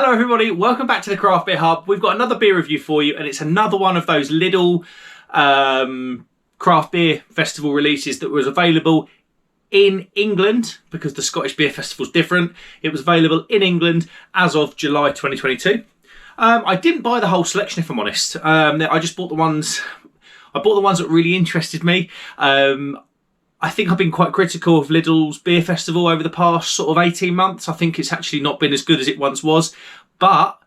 Hello everybody, welcome back to the Craft Beer Hub. We've got another beer review for you, and it's another one of those Lidl Craft Beer Festival releases that was available in England, because the Scottish Beer Festival is different. It was available in England as of July 2022. I didn't buy the whole selection, if I'm honest. I just bought the ones. I bought the ones that really interested me. I think I've been quite critical of Lidl's Beer Festival over the past sort of 18 months. I think it's actually not been as good as it once was. But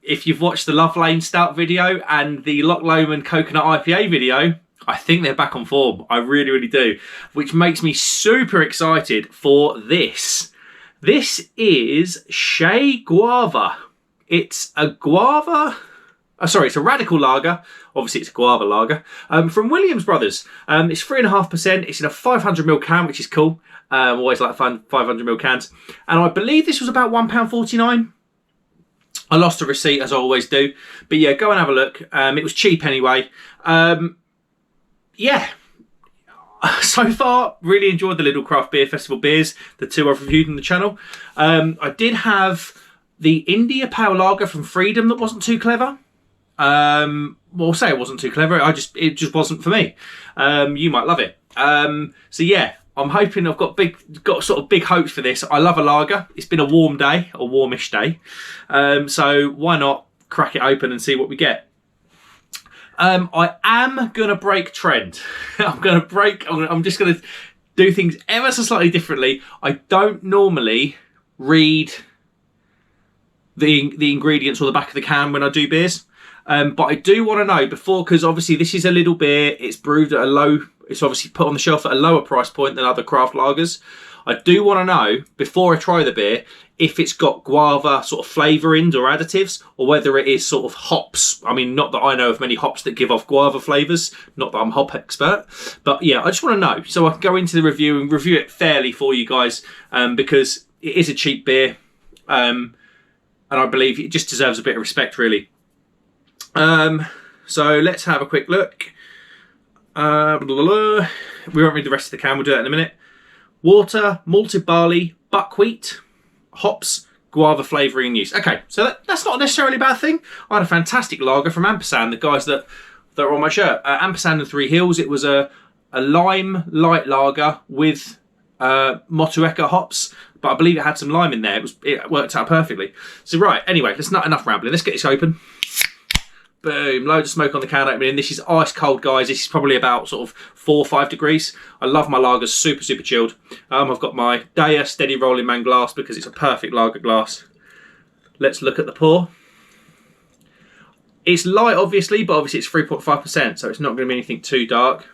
if you've watched the Love Lane Stout video and the Loch Lomond Coconut IPA video, I think they're back on form. I really, really do. Which makes me super excited for this. This is Che Guava. It's a guava... it's a radical lager. Obviously, it's a guava lager from Williams Brothers. It's 3.5%. It's in a 500ml can, which is cool. Always like fun 500ml cans. And I believe this was about £1.49. I lost a receipt, as I always do. But yeah, go and have a look. It was cheap anyway. Yeah. So far, really enjoyed the Lidl Craft Beer Festival beers, the two I've reviewed on the channel. I did have the India Pale Lager from Freedom that wasn't too clever. Well, I'll say it wasn't too clever. It just wasn't for me. You might love it. So yeah, I'm hoping I've got sort of big hopes for this. I love a lager. It's been a warm day, a warmish day. So why not crack it open and see what we get? I am gonna break trend. I'm just gonna do things ever so slightly differently. I don't normally read the ingredients or the back of the can when I do beers. But I do want to know before, because obviously this is a Lidl beer. It's brewed at it's obviously put on the shelf at a lower price point than other craft lagers. I do want to know, before I try the beer, if it's got guava sort of flavourings or additives, or whether it is sort of hops. I mean, not that I know of many hops that give off guava flavours. Not that I'm a hop expert. But yeah, I just want to know, so I can go into the review and review it fairly for you guys, because it is a cheap beer. And I believe it just deserves a bit of respect, really. So let's have a quick look. We won't read the rest of the can, we'll do that in a minute. Water, malted barley, buckwheat, hops, guava flavouring use. Okay, so that's not necessarily a bad thing. I had a fantastic lager from Ampersand, the guys that are on my shirt. Ampersand and Three Hills. It was a lime light lager with Motueka hops, but I believe it had some lime in there. It worked out perfectly. So right, anyway, that's not enough rambling. Let's get this open. Boom, loads of smoke on the can opening. This is ice cold, guys. This is probably about sort of 4 or 5 degrees. I love my lagers, super, super chilled. I've got my Daya Steady Rolling Man glass because it's a perfect lager glass. Let's look at the pour. It's light, obviously, but obviously it's 3.5%, so it's not going to be anything too dark.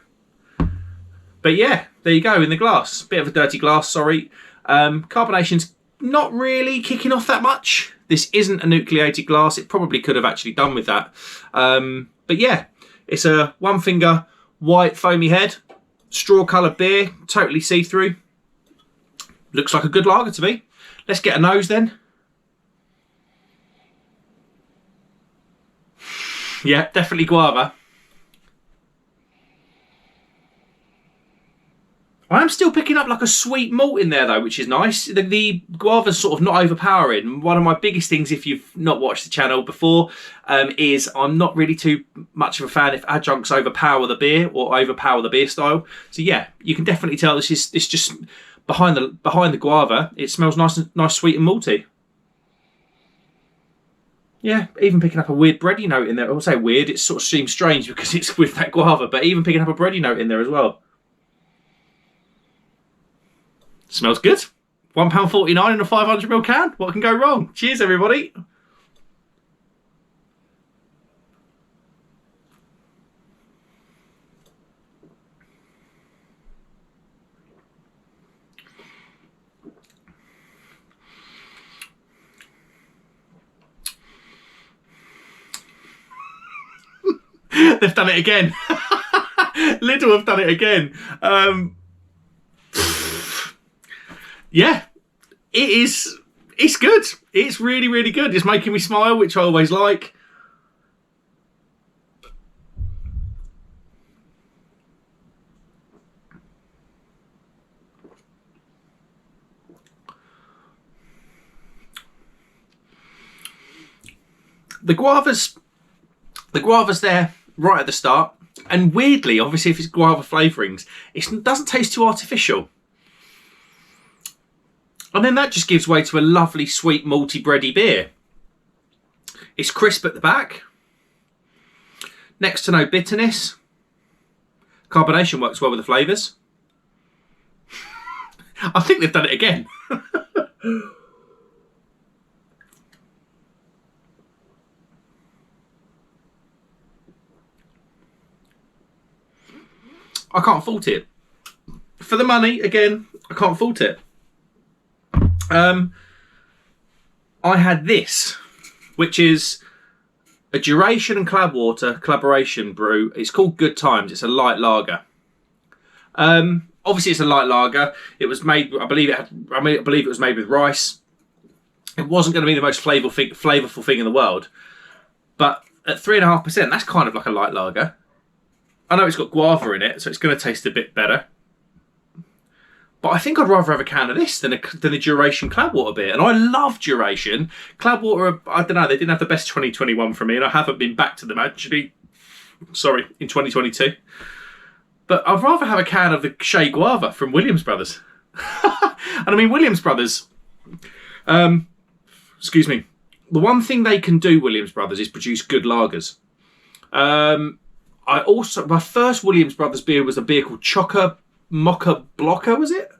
But yeah, there you go in the glass. Bit of a dirty glass, sorry. Carbonation's not really kicking off that much. This isn't a nucleated glass. It probably could have actually done with that. But yeah, it's a one finger white foamy head, straw coloured beer, totally see-through. Looks like a good lager to me. Let's get a nose then. Yeah, definitely guava. I am still picking up like a sweet malt in there though, which is nice. The guava's sort of not overpowering. One of my biggest things, if you've not watched the channel before, is I'm not really too much of a fan if adjuncts overpower the beer or overpower the beer style. So yeah, you can definitely tell it's just behind the guava. It smells nice, sweet and malty. Yeah, even picking up a weird bready note in there. I will say weird. It sort of seems strange because it's with that guava, but even picking up a bready note in there as well. Smells good. £1.49 in a 500ml can. What can go wrong? Cheers, everybody. They've done it again. Lidl have done it again. Yeah, it's good. It's really, really good. It's making me smile, which I always like. The guava's there right at the start. And weirdly, obviously, if it's guava flavourings, it doesn't taste too artificial. And then that just gives way to a lovely, sweet, malty, bready beer. It's crisp at the back. Next to no bitterness. Carbonation works well with the flavours. I think they've done it again. I can't fault it. For the money, again, I can't fault it. I had this, which is a Duration and Cloudwater collaboration brew. It's called Good Times. It's a light lager. Obviously, it's a light lager. It was made, I believe it was made with rice. It wasn't going to be the most flavourful thing in the world. But at 3.5%, that's kind of like a light lager. I know it's got guava in it, so it's going to taste a bit better. But I think I'd rather have a can of this than a Duration Cloudwater beer. And I love Duration. Cloudwater, I don't know, they didn't have the best 2021 for me, and I haven't been back to them actually. Sorry, in 2022. But I'd rather have a can of the Che Guava from Williams Brothers. And I mean, Williams Brothers, excuse me, the one thing they can do, Williams Brothers, is produce good lagers. My first Williams Brothers beer was a beer called Choca Mocha Blocker, was it?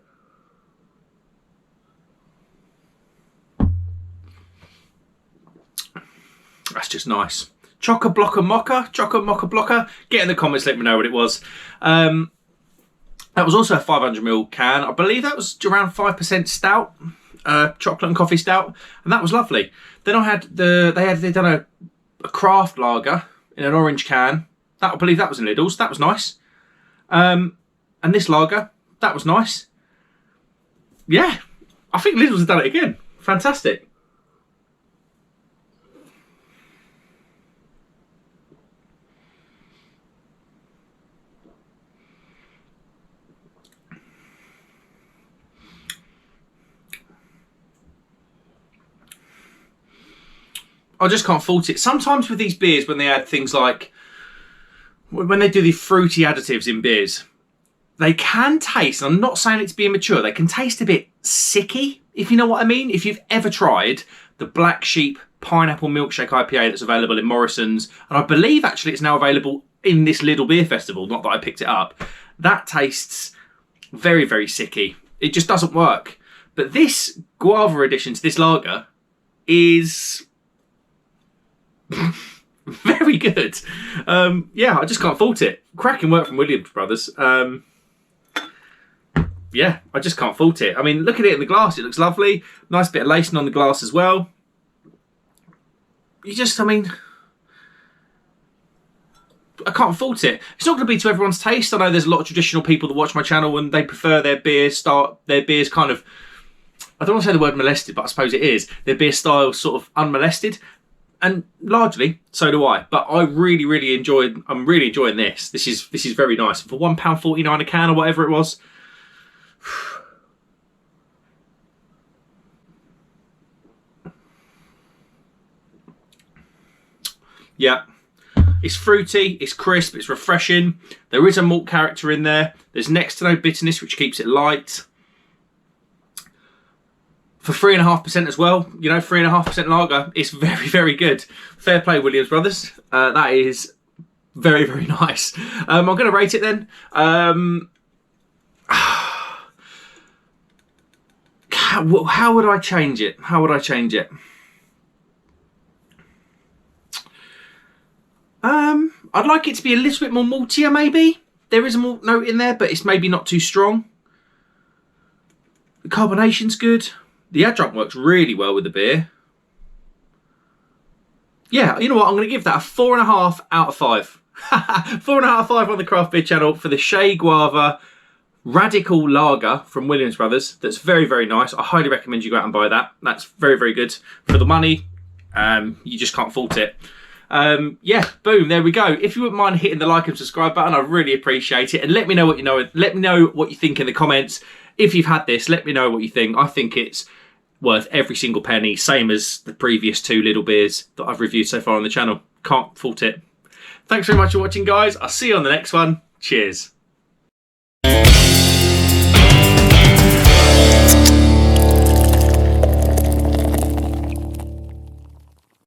That's just nice. Choca Mocha Blocker. Get in the comments, let me know what it was. That was also a 500ml can. I believe that was around 5% stout, chocolate and coffee stout, and that was lovely. Then I had they'd done a craft lager in an orange can. I believe that was in Lidl's. That was nice. And this lager, that was nice. Yeah, I think Lidl's have done it again. Fantastic. I just can't fault it. Sometimes with these beers, when they add things like, when they do the fruity additives in beers, they can taste, I'm not saying it's being mature, they can taste a bit sicky, if you know what I mean. If you've ever tried the Black Sheep Pineapple Milkshake IPA that's available in Morrison's, and I believe actually it's now available in this Lidl Beer Festival, not that I picked it up, that tastes very, very sicky. It just doesn't work. But this guava addition to this lager is very good. Yeah, I just can't fault it. Cracking work from Williams Brothers. Yeah, I just can't fault it. I mean, look at it in the glass. It looks lovely. Nice bit of lacing on the glass as well. I mean, I can't fault it. It's not going to be to everyone's taste. I know there's a lot of traditional people that watch my channel and they prefer their beers kind of, I don't want to say the word molested, but I suppose it is. Their beer style sort of unmolested. And largely, so do I. But I'm really enjoying this. This is very nice. For £1.49 a can or whatever it was. Yeah. It's fruity, it's crisp, it's refreshing. There is a malt character in there. There's next to no bitterness, which keeps it light. For 3.5% as well, 3.5% lager, it's very, very good. Fair play, Williams Brothers. That is very, very nice. I'm going to rate it then. How would I change it? I'd like it to be a little bit more maltier, maybe. There is a malt note in there, but it's maybe not too strong. The carbonation's good. The adjunct works really well with the beer. Yeah, you know what? I'm going to give that a 4.5 out of 5. 4.5 out of 5 on the Craft Beer channel for the Che Guava Radical Lager from Williams Brothers. That's very, very nice. I highly recommend you go out and buy that. That's very, very good. For the money, you just can't fault it. Yeah, boom, there we go. If you wouldn't mind hitting the like and subscribe button, I'd really appreciate it. And let me know what you know. Let me know what you think in the comments. If you've had this, let me know what you think. I think it's worth every single penny, same as the previous 2 Lidl beers that I've reviewed so far on the channel. Can't fault it. Thanks very much for watching, guys. I'll see you on the next one. Cheers.